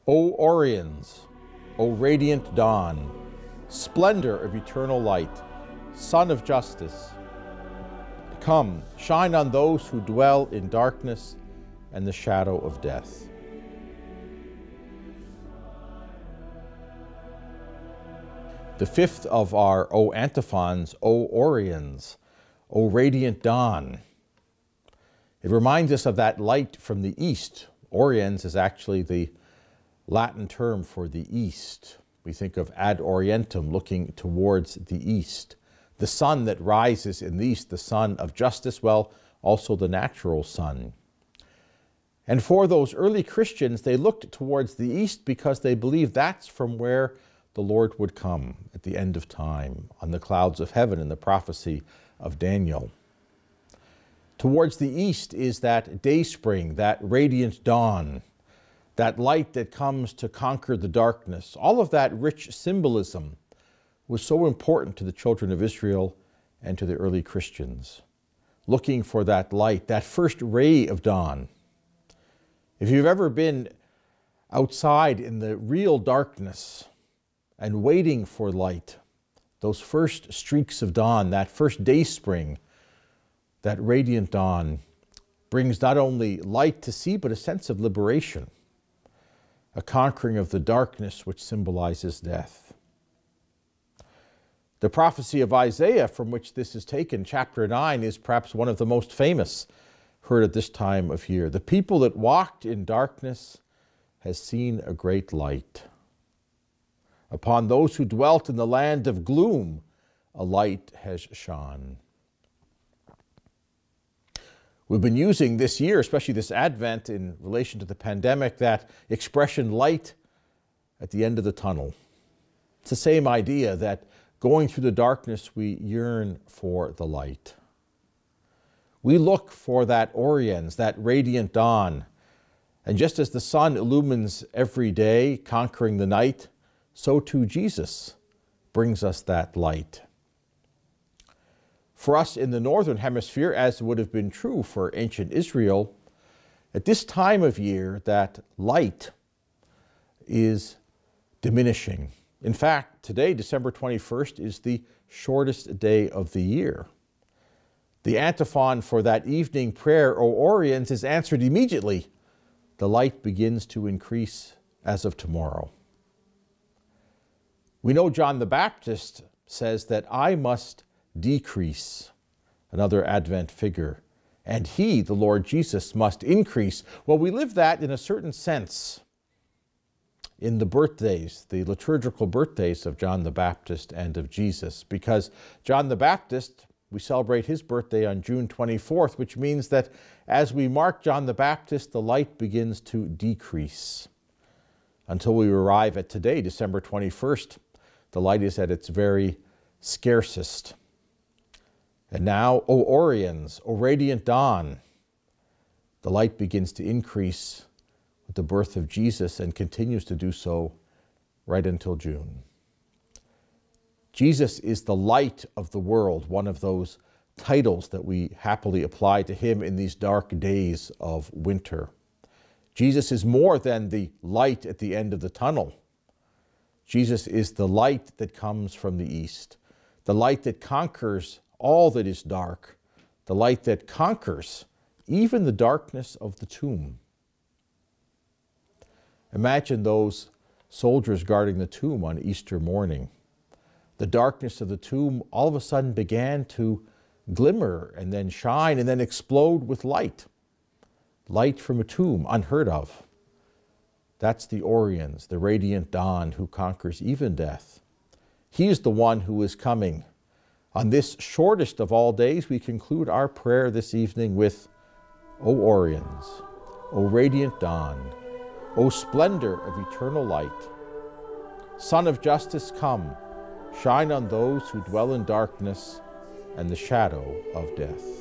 O Oriens, O radiant dawn, splendor of eternal light, Sun of justice, come, shine on those who dwell in darkness and the shadow of death. The fifth of our O Antiphons, O Oriens, O radiant dawn. It reminds us of that light from the east. Oriens is actually the Latin term for the east. We think of ad orientem, looking towards the east. The sun that rises in the east, the sun of justice, well, also the natural sun. And for those early Christians, they looked towards the east because they believed that's from where the Lord would come at the end of time, on the clouds of heaven in the prophecy of Daniel. Towards the east is that dayspring, that radiant dawn, that light that comes to conquer the darkness. All of that rich symbolism was so important to the children of Israel and to the early Christians, looking for that light, that first ray of dawn. If you've ever been outside in the real darkness and waiting for light, those first streaks of dawn, that first dayspring, that radiant dawn brings not only light to see, but a sense of liberation, a conquering of the darkness which symbolizes death. The prophecy of Isaiah, from which this is taken, chapter 9, is perhaps one of the most famous heard at this time of year. The people that walked in darkness has seen a great light. Upon those who dwelt in the land of gloom, a light has shone. We've been using this year, especially this Advent, in relation to the pandemic, that expression, light at the end of the tunnel. It's the same idea that going through the darkness, we yearn for the light. We look for that Oriens, that radiant dawn. And just as the sun illumines every day, conquering the night, so too Jesus brings us that light. For us in the northern hemisphere, as would have been true for ancient Israel, at this time of year, that light is diminishing. In fact, today, December 21st, is the shortest day of the year. The antiphon for that evening prayer, O Oriens, is answered immediately. The light begins to increase as of tomorrow. We know John the Baptist says that I must decrease, another Advent figure, and he, the Lord Jesus, must increase. Well, we live that in a certain sense in the birthdays, the liturgical birthdays of John the Baptist and of Jesus, because John the Baptist, we celebrate his birthday on June 24th, which means that as we mark John the Baptist, the light begins to decrease until we arrive at today, December 21st. The light is at its very scarcest. And now, O Oriens, O radiant dawn, the light begins to increase with the birth of Jesus and continues to do so right until June. Jesus is the light of the world, one of those titles that we happily apply to him in these dark days of winter. Jesus is more than the light at the end of the tunnel. Jesus is the light that comes from the east, the light that conquers all that is dark, the light that conquers even the darkness of the tomb. Imagine those soldiers guarding the tomb on Easter morning. The darkness of the tomb all of a sudden began to glimmer and then shine and then explode with light. Light from a tomb, unheard of. That's the Oriens, the radiant dawn who conquers even death. He is the one who is coming. On this shortest of all days, we conclude our prayer this evening with, O Oriens, O radiant dawn, O splendor of eternal light, Sun of justice, come, shine on those who dwell in darkness and the shadow of death.